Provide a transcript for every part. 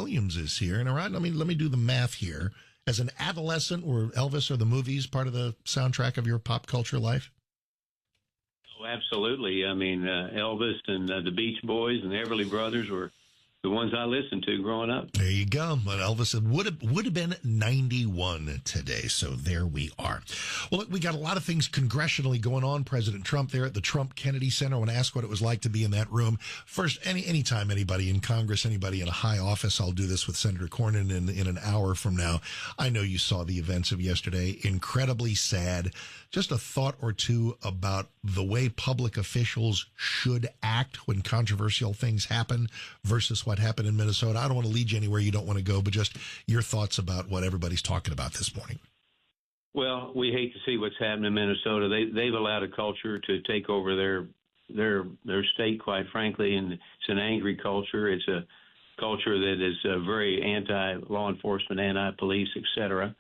Williams is here. And let me do the math here. As an adolescent, were Elvis or the movies part of the soundtrack of your pop culture life? Oh, absolutely. I mean, Elvis and the Beach Boys and the Everly Brothers were the ones I listened to growing up. There you go. But Elvis would have been 91 today. So there we are. Well, look, we got a lot of things congressionally going on. President Trump there at the Trump Kennedy Center. I want to ask what it was like to be in that room. First, anytime anybody in Congress, anybody in a high office, I'll do this with Senator Cornyn in an hour from now. I know you saw the events of yesterday. Incredibly sad. Just a thought or two about the way public officials should act when controversial things happen versus what happened in Minnesota. I don't want to lead you anywhere you don't want to go, but just your thoughts about what everybody's talking about this morning. Well, we hate to see what's happened in Minnesota. They've allowed a culture to take over their state, quite frankly, and it's an angry culture. It's a culture that is very anti-law enforcement, anti-police, etc.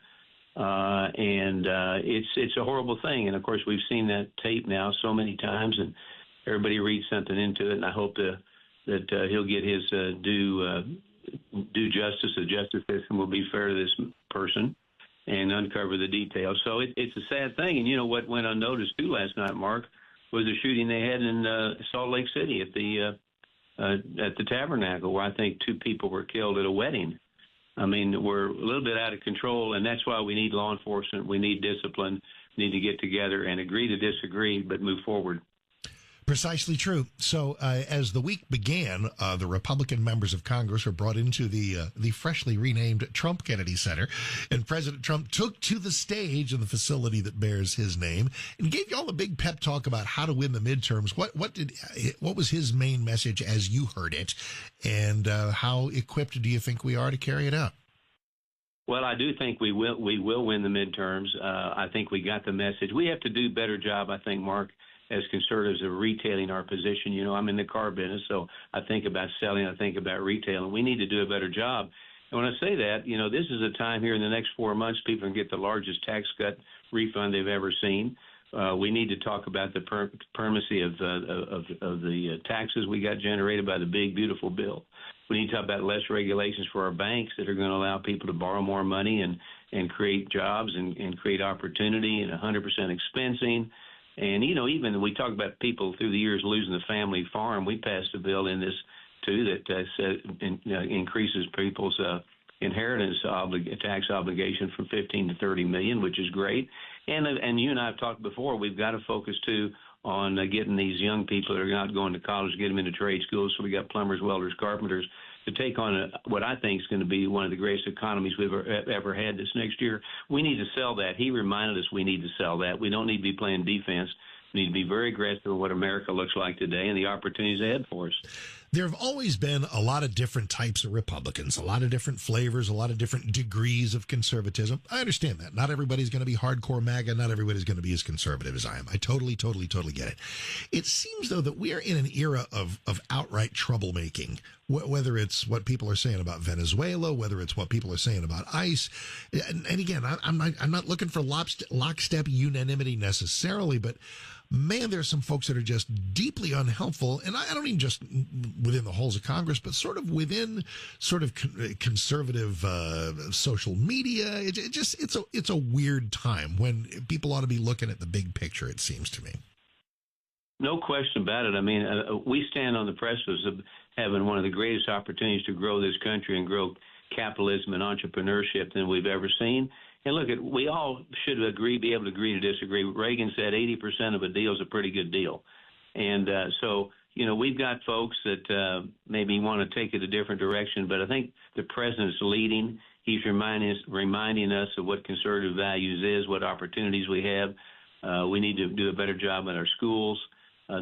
It's a horrible thing. And of course, we've seen that tape now so many times, and everybody reads something into it. And I hope that he'll get his due justice. The justice system will be fair to this person and uncover the details. So it's a sad thing. And you know what went unnoticed too last night, Mark, was the shooting they had in Salt Lake City at the Tabernacle, where I think 2 people were killed at a wedding. I mean, we're a little bit out of control, and that's why we need law enforcement. We need discipline. We need to get together and agree to disagree, but move forward. Precisely true. So as the week began, the Republican members of Congress were brought into the freshly renamed Trump Kennedy Center, and President Trump took to the stage in the facility that bears his name and gave you all a big pep talk about how to win the midterms. What was his main message as you heard it, and how equipped do you think we are to carry it out? Well, I do think we will win the midterms. I think we got the message. We have to do a better job, I think, Mark, as conservatives of retailing our position. You know, I'm in the car business, so I think about selling, I think about retailing. We need to do a better job. And when I say that, you know, this is a time here in the next 4 months, people can get the largest tax cut refund they've ever seen. We need to talk about the permanency of the taxes we got generated by the big, beautiful bill. We need to talk about less regulations for our banks that are going to allow people to borrow more money and create jobs and create opportunity, and 100% expensing. And, you know, even we talk about people through the years losing the family farm. We passed a bill in this, too, that increases people's inheritance tax obligation from $15 to $30 million, which is great. And you and I have talked before, we've got to focus, too, on getting these young people that are not going to college, get them into trade schools. So we got plumbers, welders, carpenters to take on what I think is going to be one of the greatest economies we've ever had this next year. We need to sell that. He reminded us we need to sell that. We don't need to be playing defense. We need to be very aggressive in what America looks like today and the opportunities ahead for us. There have always been a lot of different types of Republicans, a lot of different flavors, a lot of different degrees of conservatism. I understand that. Not everybody's going to be hardcore MAGA. Not everybody's going to be as conservative as I am. I totally get it. It seems, though, that we are in an era of outright troublemaking, whether it's what people are saying about Venezuela, whether it's what people are saying about ICE. And again, I'm not looking for lockstep unanimity necessarily, but man, there are some folks that are just deeply unhelpful. And I don't mean just within the halls of Congress, but sort of within conservative social media. It's a weird time when people ought to be looking at the big picture, it seems to me. No question about it. I mean, we stand on the precipice of having one of the greatest opportunities to grow this country and grow capitalism and entrepreneurship than we've ever seen. And look, we all should be able to agree to disagree. Reagan said 80% of a deal is a pretty good deal. And so, you know, we've got folks that maybe want to take it a different direction, but I think the president's leading. He's reminding us of what conservative values is, what opportunities we have. We need to do a better job in our schools,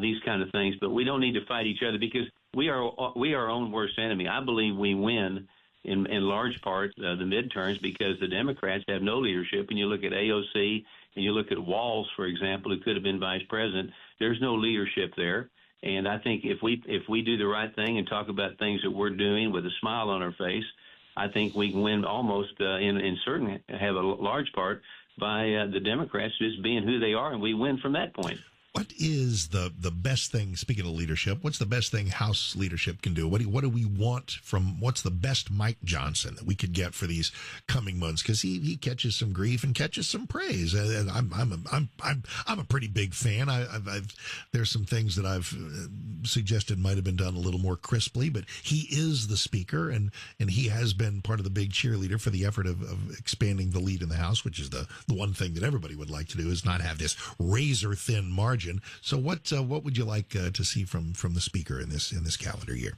these kind of things. But we don't need to fight each other because we are our own worst enemy. I believe we win in large part the midterms because the Democrats have no leadership. And you look at AOC and you look at Walz, for example, who could have been vice president. There's no leadership there. And I think if we do the right thing and talk about things that we're doing with a smile on our face, I think we can win almost in certain have a large part by the Democrats just being who they are, and we win from that point. What is the best thing, speaking of leadership, what's the best thing House leadership can do? What do we want from, what's the best Mike Johnson that we could get for these coming months? Because he catches some grief and catches some praise. And I'm a pretty big fan. There's some things that I've suggested might have been done a little more crisply, but he is the speaker, and he has been part of the big cheerleader for the effort of expanding the lead in the House, which is the one thing that everybody would like to do, is not have this razor thin margin. So what would you like to see from the speaker in this calendar year?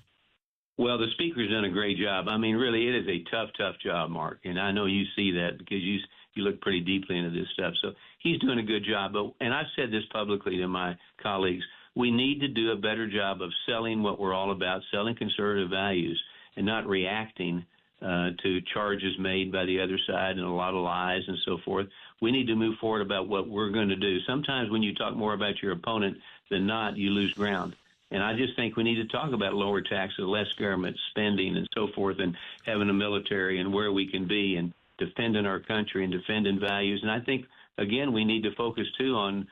Well, the speaker's done a great job. I mean, really, it is a tough job, Mark, and I know you see that because you look pretty deeply into this stuff. So he's doing a good job. And I've said this publicly to my colleagues: we need to do a better job of selling what we're all about, selling conservative values, and not reacting to charges made by the other side and a lot of lies and so forth. We need to move forward about what we're going to do. Sometimes when you talk more about your opponent than not, you lose ground. And I just think we need to talk about lower taxes, less government spending and so forth, and having a military and where we can be and defending our country and defending values. And I think, again, we need to focus, too, on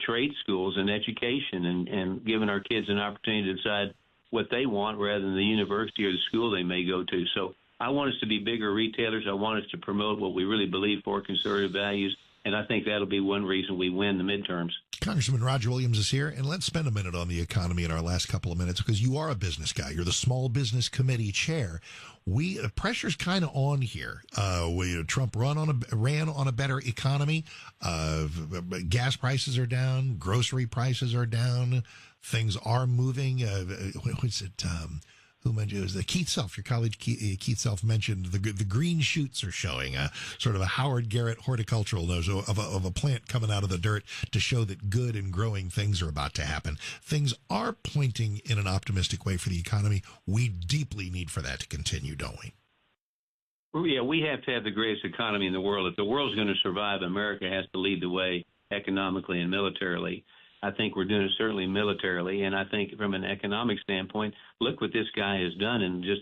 trade schools and education and giving our kids an opportunity to decide what they want rather than the university or the school they may go to. So I want us to be bigger retailers. I want us to promote what we really believe for, conservative values, and I think that'll be one reason we win the midterms. Congressman Roger Williams is here, and let's spend a minute on the economy in our last couple of minutes, because you are a business guy. You're the Small Business Committee chair. Pressure's kind of on here. Trump ran on a better economy. Gas prices are down. Grocery prices are down. Things are moving. What's it? Who mentioned it was the Keith Self, your colleague Keith Self mentioned the green shoots are showing sort of a Howard Garrett horticultural nose of a plant coming out of the dirt to show that good and growing things are about to happen. Things are pointing in an optimistic way for the economy. We deeply need for that to continue, don't we? Well, yeah, we have to have the greatest economy in the world. If the world's going to survive, America has to lead the way economically and militarily. I think we're doing it certainly militarily, and I think from an economic standpoint, look what this guy has done in just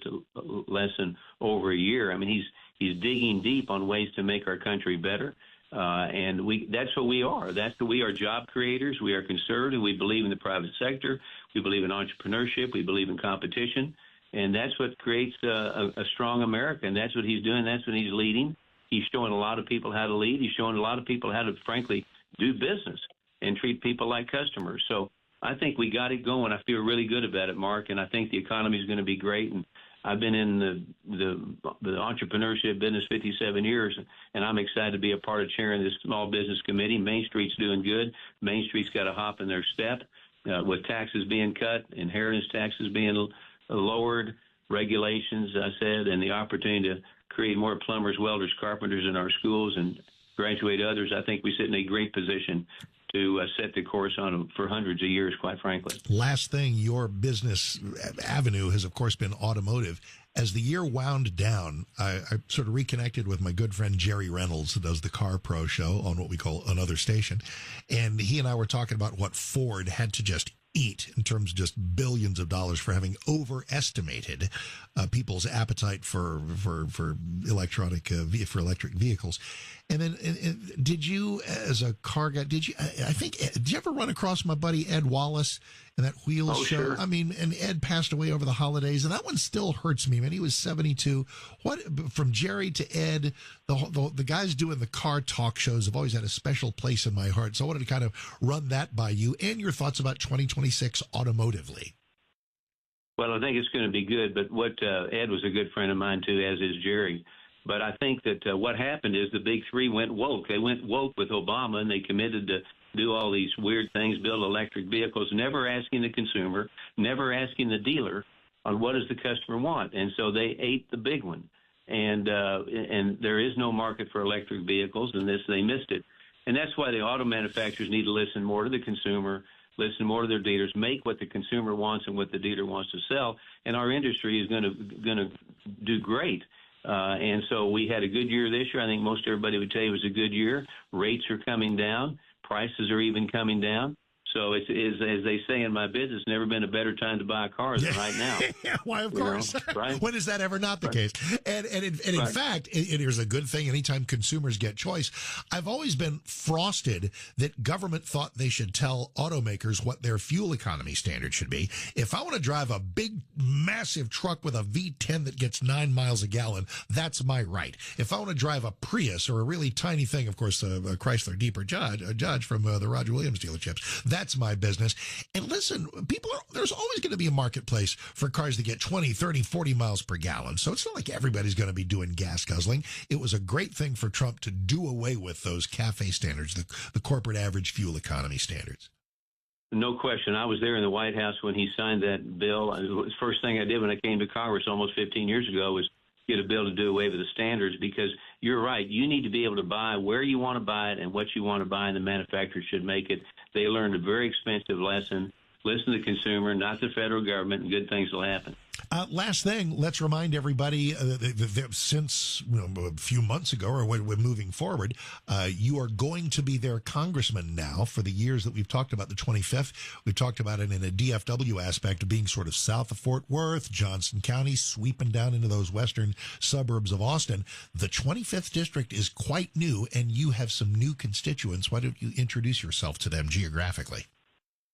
less than over a year. I mean, he's digging deep on ways to make our country better, and that's what we are. We are job creators. We are conservative. We believe in the private sector. We believe in entrepreneurship. We believe in competition, and that's what creates a strong America, and that's what he's doing. That's what he's leading. He's showing a lot of people how to lead. He's showing a lot of people how to, frankly, do business and treat people like customers. So I think we got it going. I feel really good about it, Mark, and I think the economy is going to be great. And I've been in the entrepreneurship business 57 years, and I'm excited to be a part of chairing this Small Business Committee. Main Street's doing good. Main Street's got a hop in their step with taxes being cut, inheritance taxes being lowered, regulations, I said, and the opportunity to create more plumbers, welders, carpenters in our schools and graduate others. I think we sit in a great position to set the course on them for hundreds of years, quite frankly. Last thing, your business avenue has, of course, been automotive. As the year wound down, I sort of reconnected with my good friend Jerry Reynolds, who does the Car Pro show on what we call Another Station. And he and I were talking about what Ford had to just eat in terms of just billions of dollars for having overestimated people's appetite for electric vehicles. And then, did you, as a car guy, did you ever run across my buddy Ed Wallace in that Wheels show? Sure. I mean, and Ed passed away over the holidays, and that one still hurts me, man. He was 72. From Jerry to Ed, the guys doing the car talk shows have always had a special place in my heart. So I wanted to kind of run that by you and your thoughts about 2026 automotively. Well, I think it's going to be good, but Ed was a good friend of mine, too, as is Jerry. But I think that what happened is the big three went woke. They went woke with Obama, and they committed to do all these weird things, build electric vehicles, never asking the consumer, never asking the dealer on what does the customer want. And so they ate the big one. And there is no market for electric vehicles, and they missed it. And that's why the auto manufacturers need to listen more to the consumer, listen more to their dealers, make what the consumer wants and what the dealer wants to sell. And our industry is going to do great. And so we had a good year this year. I think most everybody would tell you it was a good year. Rates are coming down. Prices are even coming down. So it's as they say in my business, never been a better time to buy a car than right now. Yeah, why, of course. Right? When is that ever not the case? And in fact, it is a good thing anytime consumers get choice. I've always been frosted that government thought they should tell automakers what their fuel economy standard should be. If I want to drive a big, massive truck with a V10 that gets 9 miles a gallon, that's my right. If I want to drive a Prius or a really tiny thing, of course, a Chrysler Deeper Judge from the Roger Williams dealerships, that's my business. And listen, there's always going to be a marketplace for cars that get 20, 30, 40 miles per gallon. So it's not like everybody's going to be doing gas guzzling. It was a great thing for Trump to do away with those CAFE standards, the corporate average fuel economy standards. No question. I was there in the White House when he signed that bill. The first thing I did when I came to Congress almost 15 years ago was get a bill to do away with the standards, because you're right. You need to be able to buy where you want to buy it and what you want to buy, and the manufacturer should make it. They learned a very expensive lesson. Listen to the consumer, not the federal government, and good things will happen. Last thing, let's remind everybody that since a few months ago, or when we're moving forward, you are going to be their congressman now for the years that we've talked about. The 25th, we've talked about it in a DFW aspect of being sort of south of Fort Worth, Johnson County, sweeping down into those western suburbs of Austin. The 25th district is quite new, and you have some new constituents. Why don't you introduce yourself to them geographically?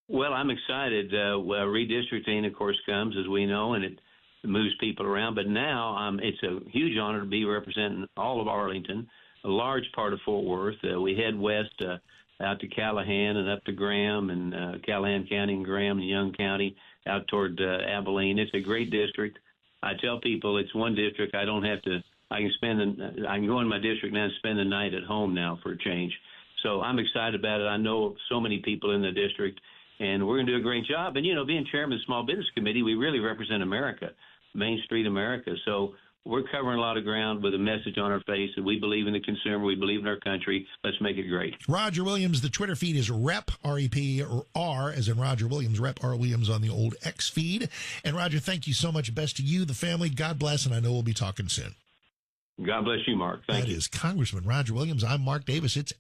Well, I'm excited. Redistricting, of course, comes, as we know, and it moves people around. But now it's a huge honor to be representing all of Arlington, a large part of Fort Worth. We head west out to Callahan and up to Graham, and Callahan County and Graham and Young County out toward Abilene. It's a great district. I tell people it's one district. I don't have to. I can go in my district now and spend the night at home now for a change. So I'm excited about it. I know so many people in the district, and we're going to do a great job. And, being chairman of the Small Business Committee, we really represent America, Main Street America. So we're covering a lot of ground with a message on our face that we believe in the consumer, we believe in our country. Let's make it great. Roger Williams, the Twitter feed is Rep, R-E-P, or R, as in Roger Williams, Rep R. Williams on the old X feed. And, Roger, thank you so much. Best to you, the family. God bless, and I know we'll be talking soon. God bless you, Mark. Thank you. That is Congressman Roger Williams. I'm Mark Davis. It's